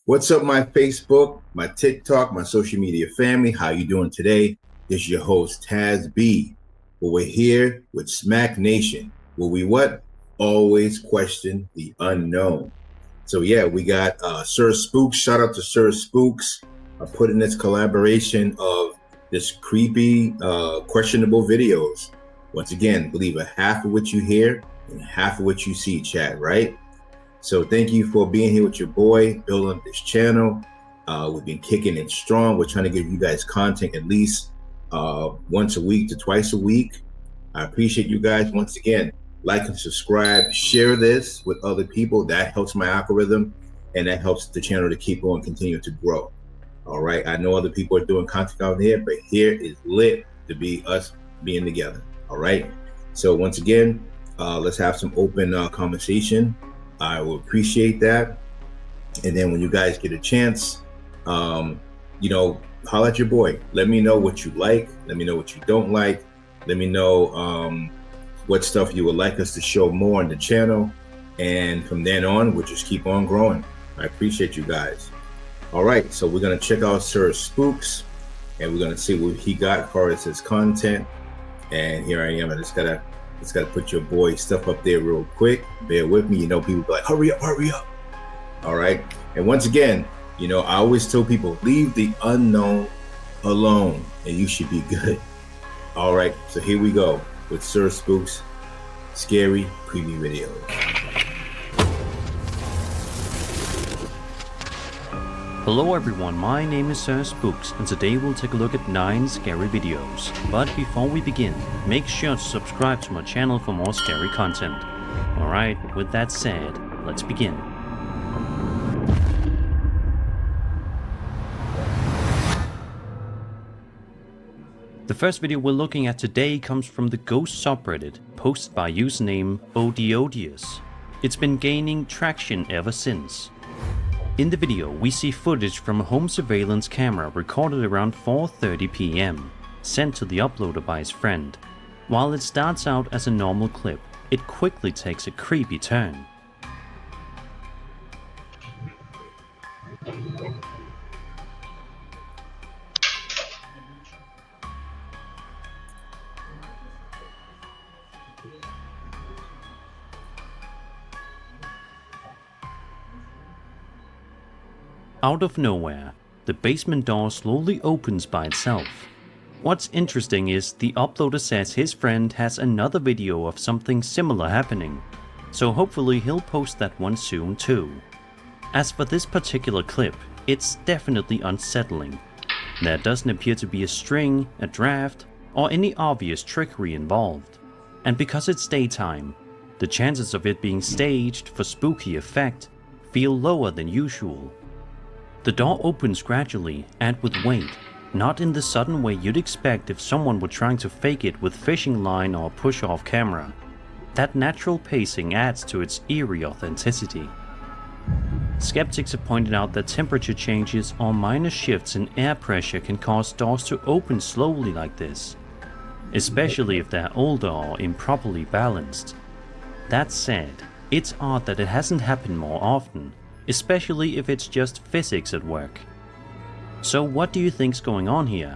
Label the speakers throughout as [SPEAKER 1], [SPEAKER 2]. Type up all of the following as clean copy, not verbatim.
[SPEAKER 1] What's up, my Facebook, my TikTok, my social media family? How you doing today? This is your host, Taz B. Well, we're here with Smack Nation, where we what? Always question the unknown. So yeah, we got Sir Spooks. Shout out to Sir Spooks putting this collaboration of this creepy, questionable videos. Once again, believe a half of what you hear and half of what you see, chat, right? So thank you for being here with your boy, building this channel. We've been kicking it strong. We're trying to give you guys content at least once a week to twice a week. I appreciate you guys. Once again, like and subscribe, share this with other people. That helps my algorithm and that helps the channel to keep on continue to grow. All right. I know other people are doing content out here, but here is lit to be us being together. All right. So once again, let's have some open conversation. I will appreciate that. And then when you guys get a chance, holler at your boy. Let me know what you like. Let me know what you don't like. Let me know what stuff you would like us to show more on the channel. And from then on, we'll just keep on growing. I appreciate you guys. All right, so we're going to check out Sir Spooks, and we're going to see what he got as far as his content. And here I am. I just got to put your boy stuff up there real quick. Bear with me. People be like, hurry up, hurry up. All right. And once again, I always tell people, leave the unknown alone and you should be good. All right. So here we go with Sir Spooks' scary, creepy video.
[SPEAKER 2] Hello everyone, my name is Sir Spooks, and today we'll take a look at 9 scary videos. But before we begin, make sure to subscribe to my channel for more scary content. Alright, with that said, let's begin. The first video we're looking at today comes from the Ghost subreddit, posted by username Odious. It's been gaining traction ever since. In the video, we see footage from a home surveillance camera recorded around 4:30 PM, sent to the uploader by his friend. While it starts out as a normal clip, it quickly takes a creepy turn. Out of nowhere, the basement door slowly opens by itself. What's interesting is the uploader says his friend has another video of something similar happening, so hopefully he'll post that one soon too. As for this particular clip, it's definitely unsettling. There doesn't appear to be a string, a draft, or any obvious trickery involved. And because it's daytime, the chances of it being staged for spooky effect feel lower than usual. The door opens gradually and with weight, not in the sudden way you'd expect if someone were trying to fake it with fishing line or push-off camera. That natural pacing adds to its eerie authenticity. Skeptics have pointed out that temperature changes or minor shifts in air pressure can cause doors to open slowly like this, especially if they're older or improperly balanced. That said, it's odd that it hasn't happened more often, especially if it's just physics at work. So what do you think's going on here?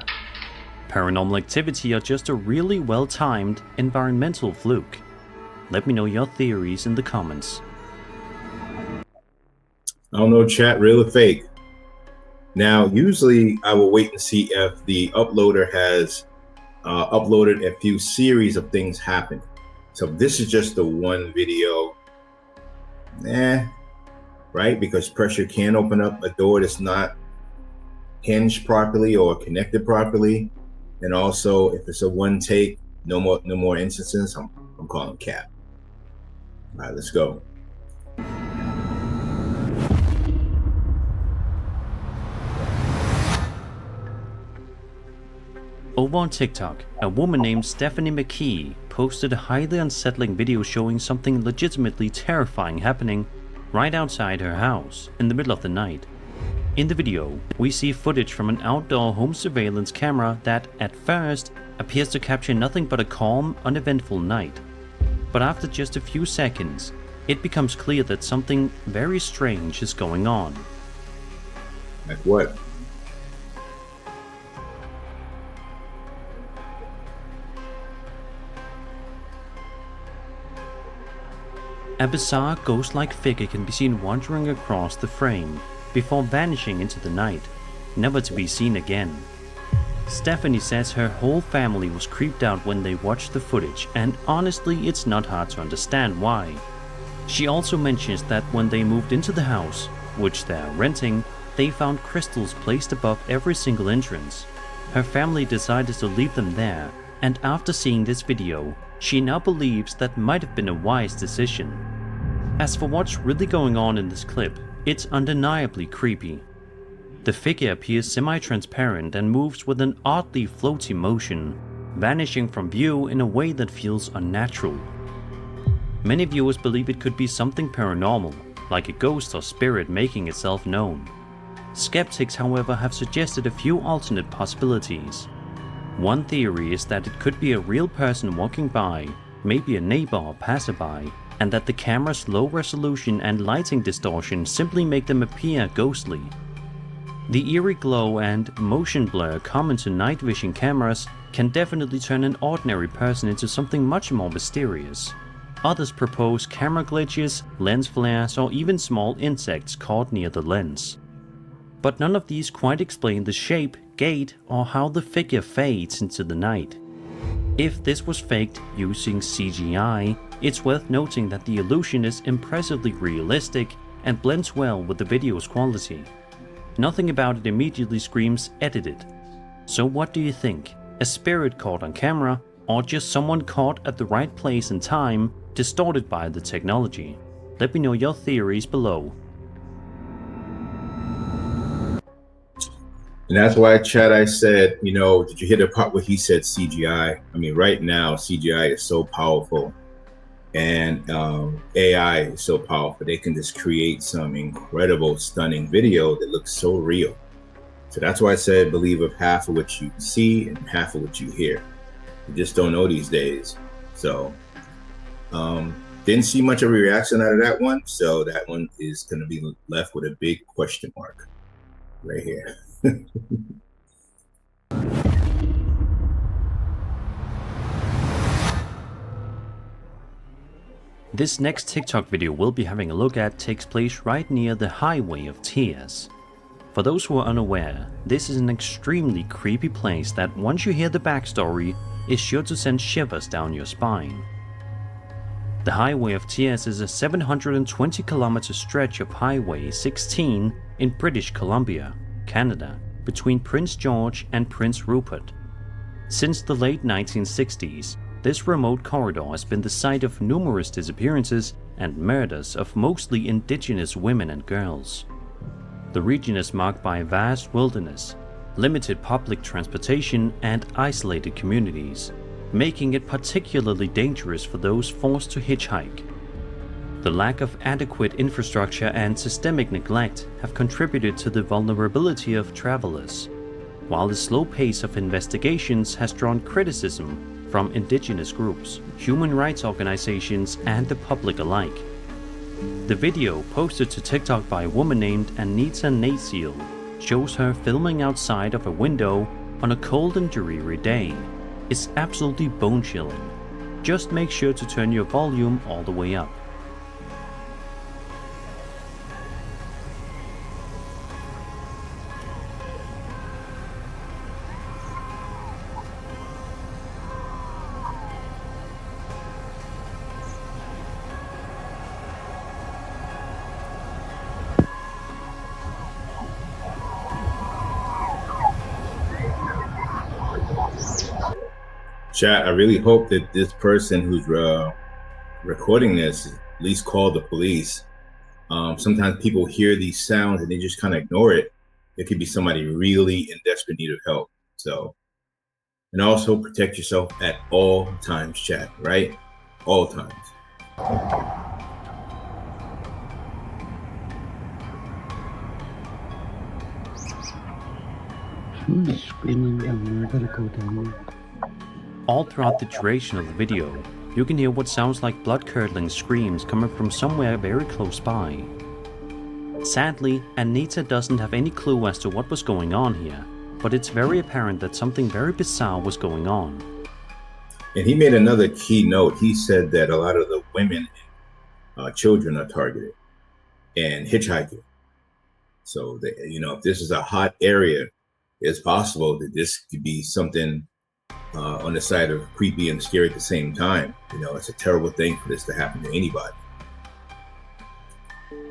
[SPEAKER 2] Paranormal activity or just a really well-timed environmental fluke? Let me know your theories in the comments.
[SPEAKER 1] I don't know, chat, real or fake. Now, usually I will wait and see if the uploader has uploaded a few series of things happen. So this is just the one video. Right? Because pressure can open up a door that's not hinged properly or connected properly. And also, if it's a one take, no more instances, I'm calling cap. All right, let's go.
[SPEAKER 2] Over on TikTok, a woman named Stephanie McKee posted a highly unsettling video showing something legitimately terrifying happening right outside her house in the middle of the night. In the video, we see footage from an outdoor home surveillance camera that, at first, appears to capture nothing but a calm, uneventful night. But after just a few seconds, it becomes clear that something very strange is going on.
[SPEAKER 1] Like what?
[SPEAKER 2] A bizarre ghost-like figure can be seen wandering across the frame before vanishing into the night, never to be seen again. Stephanie says her whole family was creeped out when they watched the footage, and honestly it's not hard to understand why. She also mentions that when they moved into the house, which they are renting, they found crystals placed above every single entrance. Her family decided to leave them there, and after seeing this video, she now believes that might have been a wise decision. As for what's really going on in this clip, it's undeniably creepy. The figure appears semi-transparent and moves with an oddly floaty motion, vanishing from view in a way that feels unnatural. Many viewers believe it could be something paranormal, like a ghost or spirit making itself known. Skeptics, however, have suggested a few alternate possibilities. One theory is that it could be a real person walking by, maybe a neighbor or passerby, and that the camera's low resolution and lighting distortion simply make them appear ghostly. The eerie glow and motion blur common to night vision cameras can definitely turn an ordinary person into something much more mysterious. Others propose camera glitches, lens flares, or even small insects caught near the lens. But none of these quite explain the shape, gait, or how the figure fades into the night. If this was faked using CGI, it's worth noting that the illusion is impressively realistic and blends well with the video's quality. Nothing about it immediately screams edited. So what do you think? A spirit caught on camera, or just someone caught at the right place and time, distorted by the technology? Let me know your theories below.
[SPEAKER 1] And that's why, Chad, I said, did you hear the part where he said CGI? I mean, right now, CGI is so powerful, and AI is so powerful. They can just create some incredible, stunning video that looks so real. So that's why I said believe of half of what you see and half of what you hear. You just don't know these days. So didn't see much of a reaction out of that one. So that one is going to be left with a big question mark right here.
[SPEAKER 2] This next TikTok video we'll be having a look at takes place right near the Highway of Tears. For those who are unaware, this is an extremely creepy place that once you hear the backstory is sure to send shivers down your spine. The Highway of Tears is a 720-kilometer stretch of Highway 16 in British Columbia, Canada, between Prince George and Prince Rupert. Since the late 1960s, this remote corridor has been the site of numerous disappearances and murders of mostly indigenous women and girls. The region is marked by vast wilderness, limited public transportation, and isolated communities, making it particularly dangerous for those forced to hitchhike. The lack of adequate infrastructure and systemic neglect have contributed to the vulnerability of travelers, while the slow pace of investigations has drawn criticism from indigenous groups, human rights organizations, and the public alike. The video, posted to TikTok by a woman named Anita Naciel, shows her filming outside of a window on a cold and dreary day. It's absolutely bone-chilling. Just make sure to turn your volume all the way up.
[SPEAKER 1] Chat, I really hope that this person who's recording this at least call the police. Sometimes people hear these sounds and they just kind of ignore it. It could be somebody really in desperate need of help. So, and also protect yourself at all times, chat, right? All times.
[SPEAKER 3] Who's screaming down there? I gotta go down.
[SPEAKER 2] All throughout the duration of the video, you can hear what sounds like blood-curdling screams coming from somewhere very close by. Sadly, Anita doesn't have any clue as to what was going on here, but it's very apparent that something very bizarre was going on.
[SPEAKER 1] And he made another key note. He said that a lot of the women and children are targeted and hitchhiking. So, if this is a hot area, it's possible that this could be something on the side of creepy and scary at the same time. It's a terrible thing for this to happen to anybody.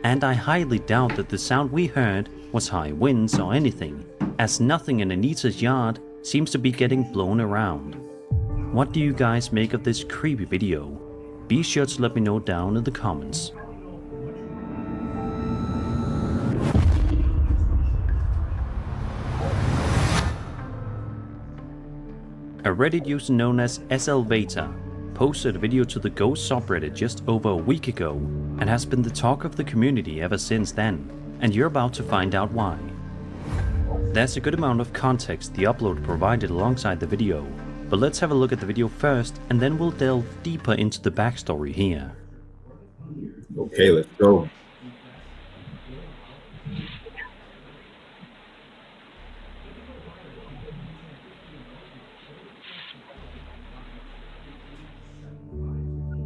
[SPEAKER 2] And I highly doubt that the sound we heard was high winds or anything, as nothing in Anita's yard seems to be getting blown around. What do you guys make of this creepy video? Be sure to let me know down in the comments. A Reddit user known as SLvator posted a video to the Ghost subreddit just over a week ago and has been the talk of the community ever since then, and you're about to find out why. There's a good amount of context the upload provided alongside the video, but let's have a look at the video first and then we'll delve deeper into the backstory here.
[SPEAKER 1] Okay, let's go.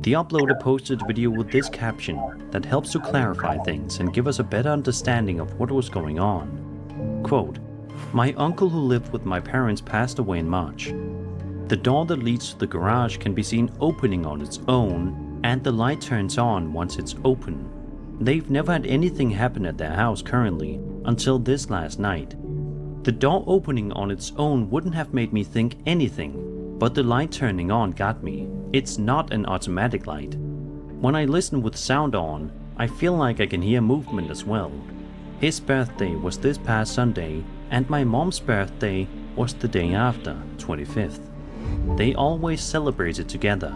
[SPEAKER 2] The uploader posted a video with this caption that helps to clarify things and give us a better understanding of what was going on. Quote, "My uncle who lived with my parents passed away in March. The door that leads to the garage can be seen opening on its own, and the light turns on once it's open. They've never had anything happen at their house currently until this last night. The door opening on its own wouldn't have made me think anything, but the light turning on got me. It's not an automatic light. When I listen with sound on, I feel like I can hear movement as well. His birthday was this past Sunday, and my mom's birthday was the day after, 25th. They always celebrated together.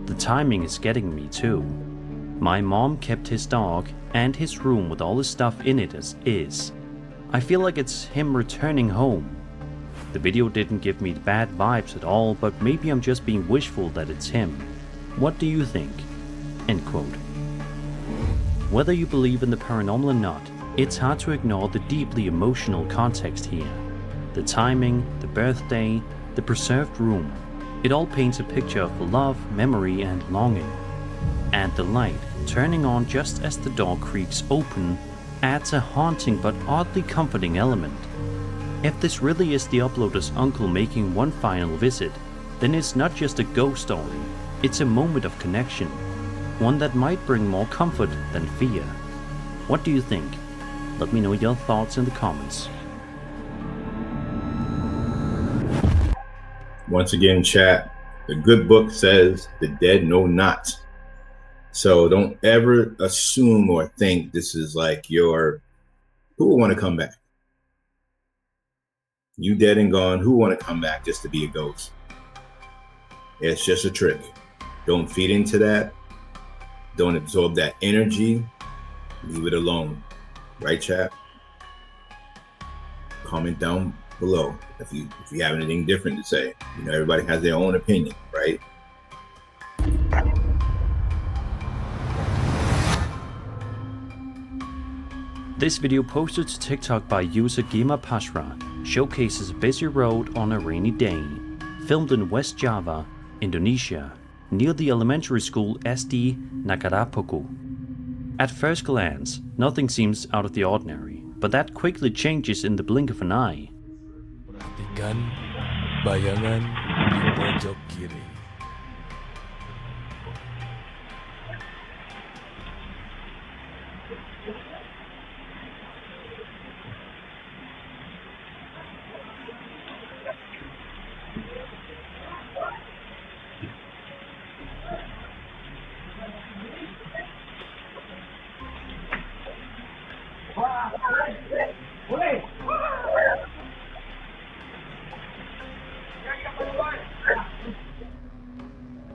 [SPEAKER 2] The timing is getting me too. My mom kept his dog and his room with all his stuff in it as is. I feel like it's him returning home. The video didn't give me bad vibes at all, but maybe I'm just being wishful that it's him. What do you think?" End quote. Whether you believe in the paranormal or not, it's hard to ignore the deeply emotional context here. The timing, the birthday, the preserved room. It all paints a picture of love, memory, and longing. And the light, turning on just as the door creaks open, adds a haunting but oddly comforting element. If this really is the uploader's uncle making one final visit, then it's not just a ghost story, it's a moment of connection, one that might bring more comfort than fear. What do you think? Let me know your thoughts in the comments.
[SPEAKER 1] Once again, chat, the good book says the dead know not. So don't ever assume or think this is like who will want to come back? You dead and gone, who want to come back just to be a ghost? It's just a trick. Don't feed into that. Don't absorb that energy. Leave it alone. Right, chat? Comment down below if you have anything different to say. Everybody has their own opinion, right?
[SPEAKER 2] This video posted to TikTok by user Gima Pashra showcases a busy road on a rainy day, filmed in West Java, Indonesia, near the elementary school SD Nakarapoku. At first glance, nothing seems out of the ordinary, but that quickly changes in the blink of an eye.
[SPEAKER 4] Perhatikan bayangan di pojok kiri.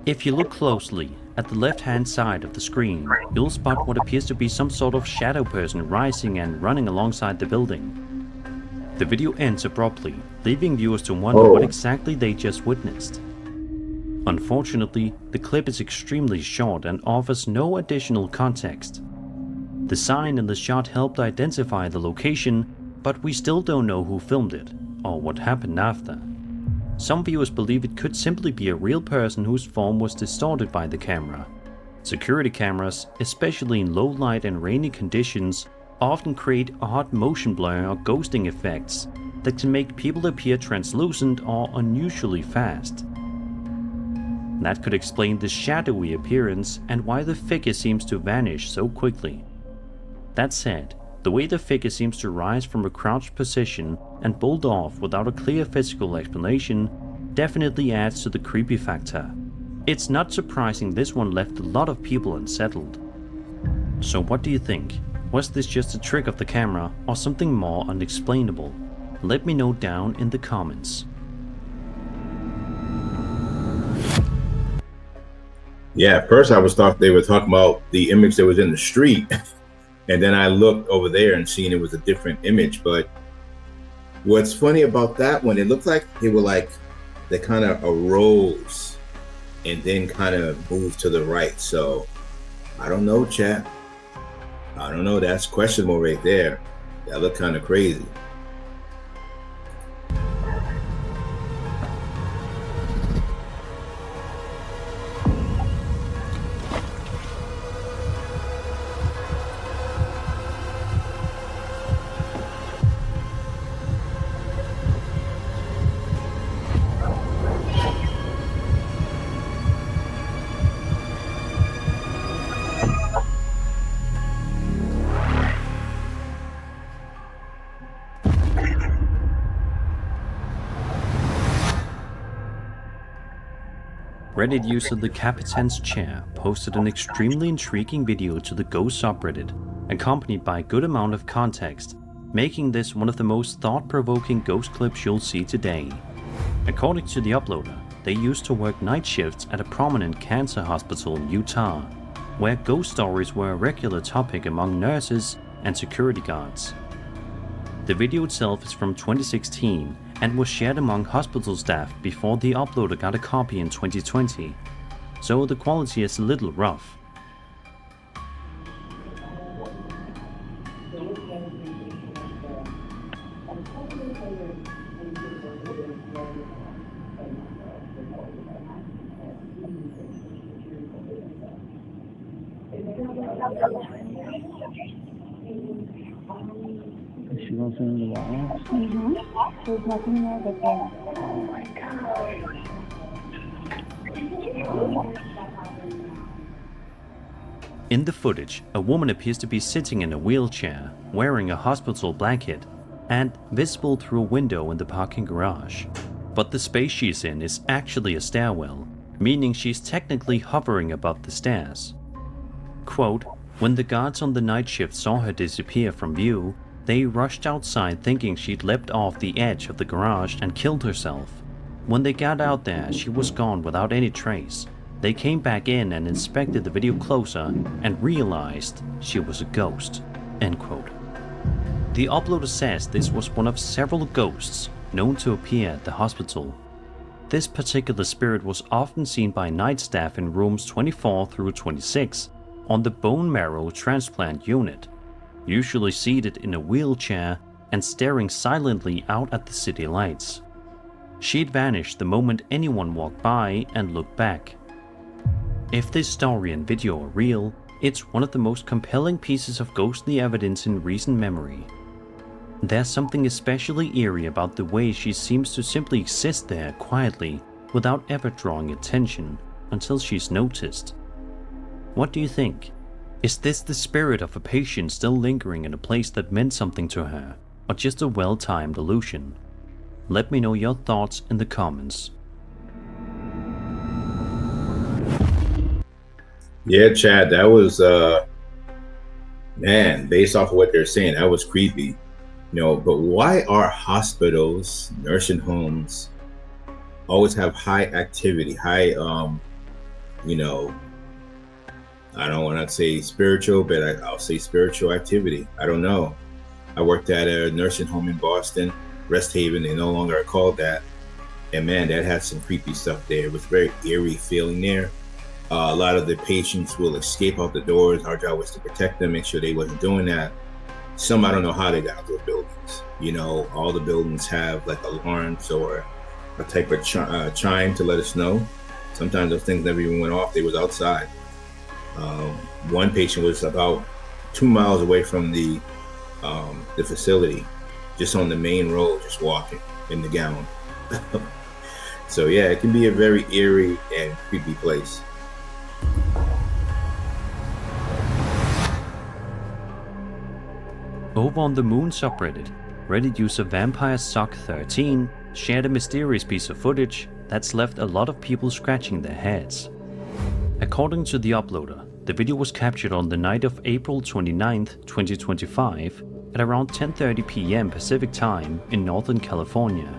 [SPEAKER 2] If you look closely, at the left-hand side of the screen, you'll spot what appears to be some sort of shadow person rising and running alongside the building. The video ends abruptly, leaving viewers to wonder what exactly they just witnessed. Unfortunately, the clip is extremely short and offers no additional context. The sign in the shot helped identify the location, but we still don't know who filmed it, or what happened after. Some viewers believe it could simply be a real person whose form was distorted by the camera. Security cameras, especially in low light and rainy conditions, often create odd motion blur or ghosting effects that can make people appear translucent or unusually fast. That could explain the shadowy appearance and why the figure seems to vanish so quickly. That said, the way the figure seems to rise from a crouched position and bolt off without a clear physical explanation definitely adds to the creepy factor. It's not surprising this one left a lot of people unsettled. So what do you think? Was this just a trick of the camera or something more unexplainable? Let me know down in the comments.
[SPEAKER 1] Yeah, at first I thought they were talking about the image that was in the street. And then I looked over there and seen it was a different image. But what's funny about that one, it looked like they kind of arose and then kind of moved to the right. So I don't know, chat. I don't know. That's questionable right there. That looked kind of crazy.
[SPEAKER 2] Reddit user The Capitan's Chair posted an extremely intriguing video to the Ghost subreddit, accompanied by a good amount of context, making this one of the most thought-provoking ghost clips you'll see today. According to the uploader, they used to work night shifts at a prominent cancer hospital in Utah, where ghost stories were a regular topic among nurses and security guards. The video itself is from 2016 and was shared among hospital staff before the uploader got a copy in 2020, so the quality is a little rough.
[SPEAKER 3] Is she goes into the wall?
[SPEAKER 5] There's nothing there but that.
[SPEAKER 3] Oh my god.
[SPEAKER 2] In the footage, a woman appears to be sitting in a wheelchair, wearing a hospital blanket, and visible through a window in the parking garage. But the space she's in is actually a stairwell, meaning she's technically hovering above the stairs. Quote, "When the guards on the night shift saw her disappear from view, they rushed outside thinking she'd leapt off the edge of the garage and killed herself. When they got out there, she was gone without any trace. They came back in and inspected the video closer and realized she was a ghost." End quote. The uploader says this was one of several ghosts known to appear at the hospital. This particular spirit was often seen by night staff in rooms 24 through 26 on the bone marrow transplant unit, usually seated in a wheelchair and staring silently out at the city lights. She'd vanish the moment anyone walked by and looked back. If this story and video are real, it's one of the most compelling pieces of ghostly evidence in recent memory. There's something especially eerie about the way she seems to simply exist there quietly without ever drawing attention until she's noticed. What do you think? Is this the spirit of a patient still lingering in a place that meant something to her, or just a well-timed illusion? Let me know your thoughts in the comments.
[SPEAKER 1] Yeah, Chad, that was man, based off of what they're saying, that was creepy. But why are hospitals, nursing homes always have high activity, high I don't want to say spiritual, but I'll say spiritual activity. I don't know. I worked at a nursing home in Boston, Rest Haven. They no longer are called that. And man, that had some creepy stuff there. It was very eerie feeling there. A lot of the patients will escape out the doors. Our job was to protect them, make sure they wasn't doing that. Some, I don't know how they got into the buildings. You know, all the buildings have like alarms or a type of chime to let us know. Sometimes those things never even went off. They was outside. One patient was about 2 miles away from the facility, just on the main road, just walking in the gown. So yeah, it can be a very eerie and creepy place.
[SPEAKER 2] Over on the Moon subreddit, Reddit user VampireSuck13 shared a mysterious piece of footage that's left a lot of people scratching their heads. According to the uploader, the video was captured on the night of April 29th, 2025 at around 10:30 p.m. Pacific Time in Northern California.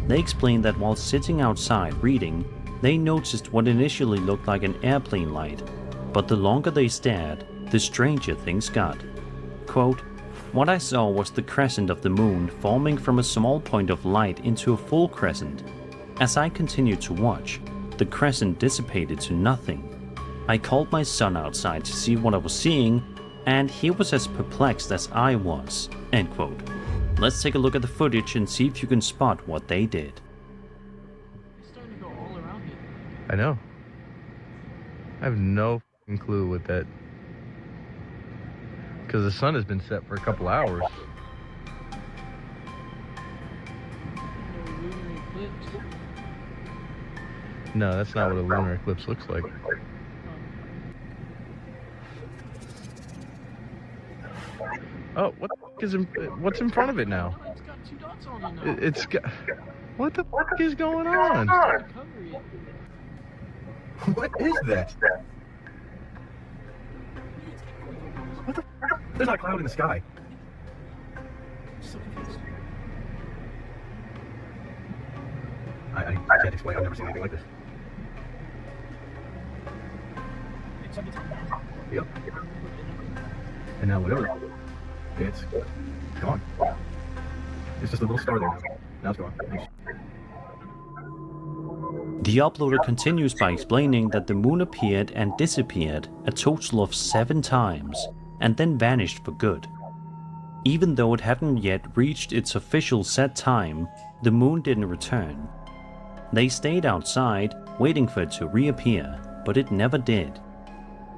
[SPEAKER 2] They explained that while sitting outside reading, they noticed what initially looked like an airplane light, but the longer they stared, the stranger things got. Quote, "What I saw was the crescent of the moon forming from a small point of light into a full crescent. As I continued to watch, the crescent dissipated to nothing. I called my son outside to see what I was seeing, and he was as perplexed as I was." End quote. Let's take a look at the footage and see if you can spot what they did.
[SPEAKER 4] It's starting to go all around me.
[SPEAKER 6] I know. I have no f***ing clue what that... Because the sun has been set for a couple hours.
[SPEAKER 4] Lunar eclipse.
[SPEAKER 6] No, that's not what a lunar eclipse looks like. Oh, what the f*** is what's in front of it now?
[SPEAKER 4] It's got 2 dots on it now.
[SPEAKER 6] It's got... What the f*** is going on?
[SPEAKER 4] Cover it.
[SPEAKER 6] What is that? What the f***? There's not a cloud in the sky. I can't explain. I've never seen anything like this. Yep. And now whatever, it's gone. It's just a little star there now. Now it's gone.
[SPEAKER 2] The uploader continues by explaining that the moon appeared and disappeared a total of 7 times and then vanished for good. Even though it hadn't yet reached its official set time, the moon didn't return. They stayed outside, waiting for it to reappear, but it never did.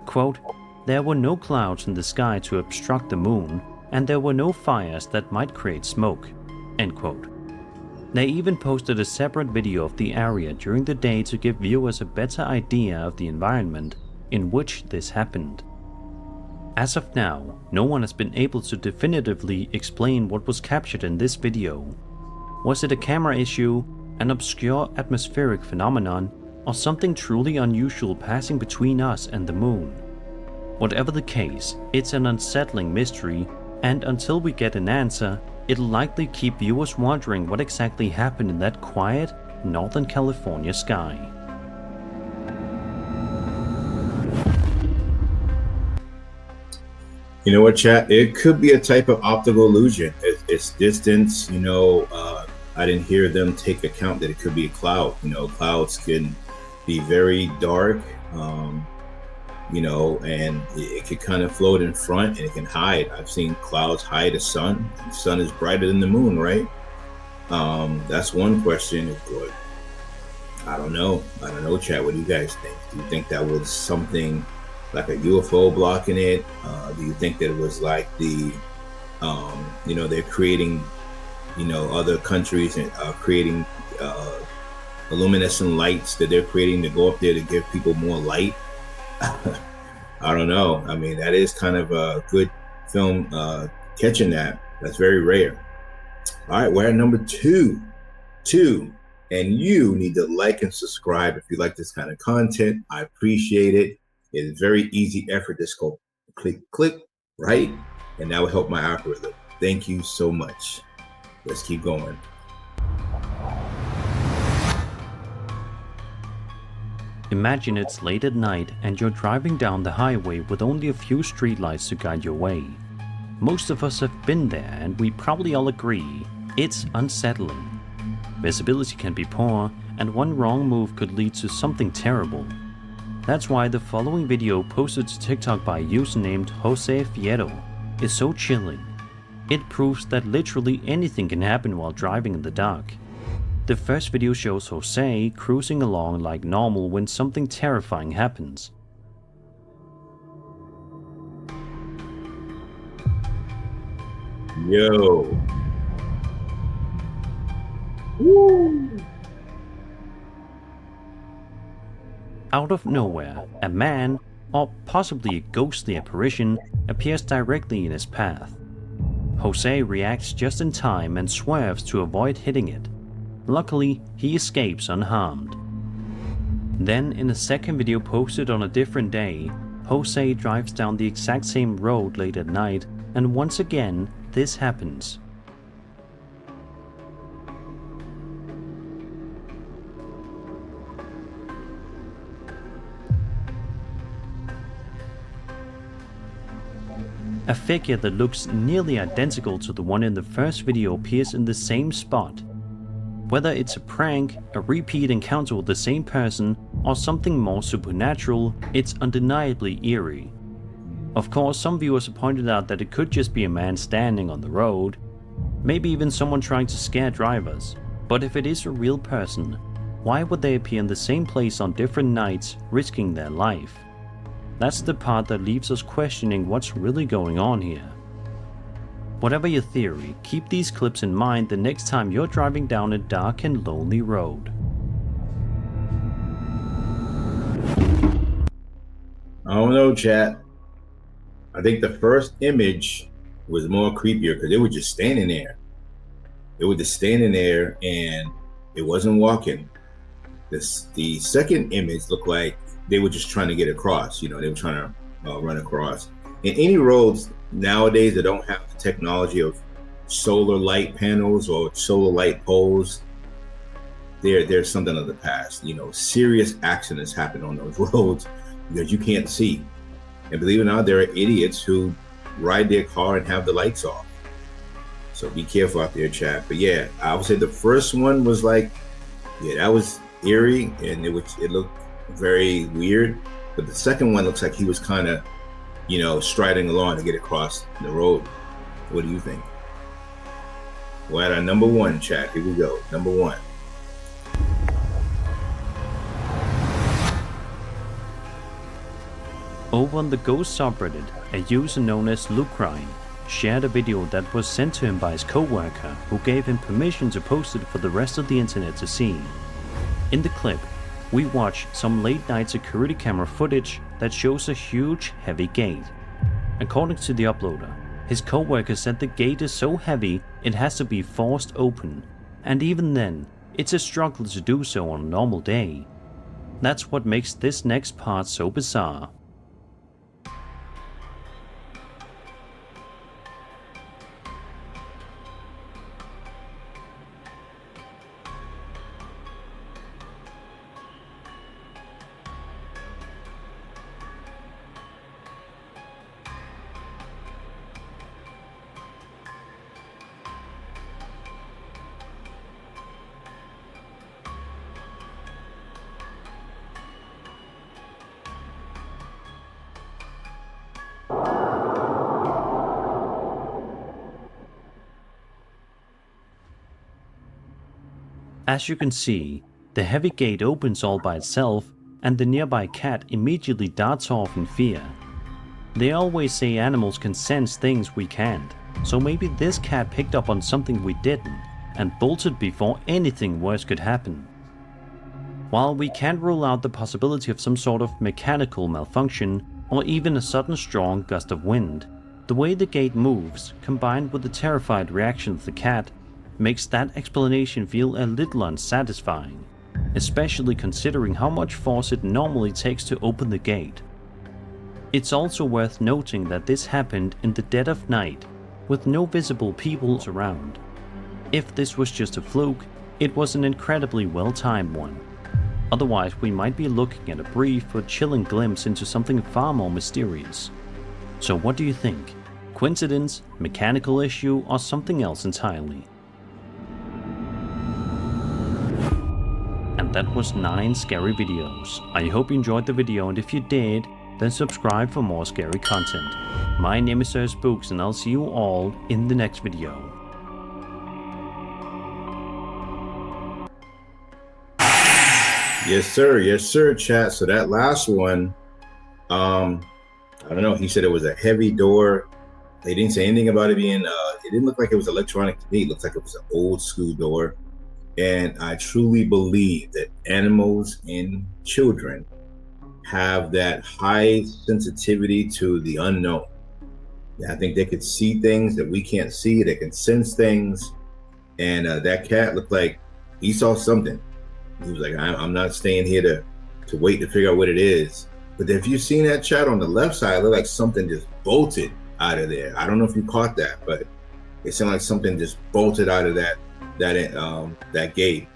[SPEAKER 2] Quote, "There were no clouds in the sky to obstruct the moon, and there were no fires that might create smoke." End quote. They even posted a separate video of the area during the day to give viewers a better idea of the environment in which this happened. As of now, no one has been able to definitively explain what was captured in this video. Was it a camera issue, an obscure atmospheric phenomenon, or something truly unusual passing between us and the moon? Whatever the case, it's an unsettling mystery, and until we get an answer, it'll likely keep viewers wondering what exactly happened in that quiet Northern California sky.
[SPEAKER 1] You know what, chat? It could be a type of optical illusion. It's distance, I didn't hear them take account that it could be a cloud. Clouds can be very dark, and it could kind of float in front and it can hide. I've seen clouds hide the sun. The sun is brighter than the moon, right? That's one question. But I don't know, chat. What do you guys think? Do you think that was something like a UFO blocking it? Do you think that it was like they're creating, other countries and creating luminescent lights that they're creating to go up there to give people more light? I don't know. I mean, that is kind of a good film catching that. That's very rare. All right, we're at number two. And you need to like and subscribe if you like this kind of content. I appreciate it. It's very easy effort. Just go click, right? And that will help my algorithm. Thank you so much. Let's keep going.
[SPEAKER 2] Imagine it's late at night and you're driving down the highway with only a few streetlights to guide your way. Most of us have been there and we probably all agree it's unsettling. Visibility can be poor and one wrong move could lead to something terrible. That's why the following video posted to TikTok by a user named Jose Fierro is so chilling. It proves that literally anything can happen while driving in the dark. The first video shows Jose cruising along like normal when something terrifying happens.
[SPEAKER 1] Yo. Woo.
[SPEAKER 2] Out of nowhere, a man, or possibly a ghostly apparition, appears directly in his path. Jose reacts just in time and swerves to avoid hitting it. Luckily, he escapes unharmed. Then, in a second video posted on a different day, Jose drives down the exact same road late at night, and once again, this happens. A figure that looks nearly identical to the one in the first video appears in the same spot. Whether it's a prank, a repeat encounter with the same person, or something more supernatural, it's undeniably eerie. Of course, some viewers have pointed out that it could just be a man standing on the road, maybe even someone trying to scare drivers. But if it is a real person, why would they appear in the same place on different nights, risking their life? That's the part that leaves us questioning what's really going on here. Whatever your theory, keep these clips in mind the next time you're driving down a dark and lonely road.
[SPEAKER 1] I don't know, chat. I think the first image was more creepier because they were just standing there. They were just standing there and it wasn't walking. The second image looked like they were just trying to get across. They were trying to run across. In any roads nowadays that don't have the technology of solar light panels or solar light poles, there's something of the past. Serious accidents happen on those roads because you can't see. And believe it or not, there are idiots who ride their car and have the lights off. So be careful out there, chat. But yeah, I would say the first one was like, that was eerie and it looked very weird. But the second one looks like he was kind of, striding along to get across the road. What do you think? We're at our number one, chat. Here we go. Number one.
[SPEAKER 2] Over on the Ghost subreddit, a user known as Lucrine shared a video that was sent to him by his co-worker who gave him permission to post it for the rest of the internet to see. In the clip, we watch some late night security camera footage that shows a huge, heavy gate. According to the uploader, his co-worker said the gate is so heavy it has to be forced open, and even then, it's a struggle to do so on a normal day. That's what makes this next part so bizarre. As you can see, the heavy gate opens all by itself and the nearby cat immediately darts off in fear. They always say animals can sense things we can't, so maybe this cat picked up on something we didn't and bolted before anything worse could happen. While we can't rule out the possibility of some sort of mechanical malfunction or even a sudden strong gust of wind, the way the gate moves, combined with the terrified reaction of the cat, makes that explanation feel a little unsatisfying, especially considering how much force it normally takes to open the gate. It's also worth noting that this happened in the dead of night, with no visible people around. If this was just a fluke, it was an incredibly well-timed one. Otherwise, we might be looking at a brief but chilling glimpse into something far more mysterious. So what do you think? Coincidence, mechanical issue, or something else entirely? And and that was 9 scary videos. I hope you enjoyed the video, and if you did, then subscribe for more scary content. My name is Sir Spooks, and I'll see you all in the next video.
[SPEAKER 1] Yes, sir, chat. So that last one, I don't know. He said it was a heavy door. They didn't say anything about it being. It didn't look like it was electronic to me. It looked like it was an old school door. And I truly believe that animals and children have that high sensitivity to the unknown. I think they could see things that we can't see. They can sense things. And that cat looked like he saw something. He was like, I'm not staying here to wait to figure out what it is. But if you've seen that, chat, on the left side, it looked like something just bolted out of there. I don't know if you caught that, but it sounded like something just bolted out of that gate.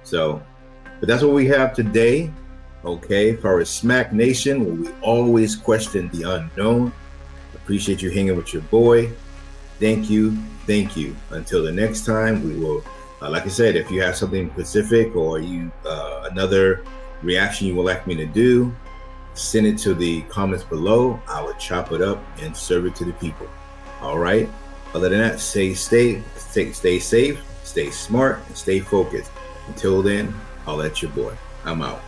[SPEAKER 1] So, but that's what we have today. Okay, for our Smack Nation, where we always question the unknown. Appreciate you hanging with your boy. Thank you. Until the next time, we will, like I said, if you have something specific or you another reaction you would like me to do, send it to the comments below. I will chop it up and serve it to the people. All right. Other than that, stay safe, stay smart, and stay focused. Until then, I'll let your boy. I'm out.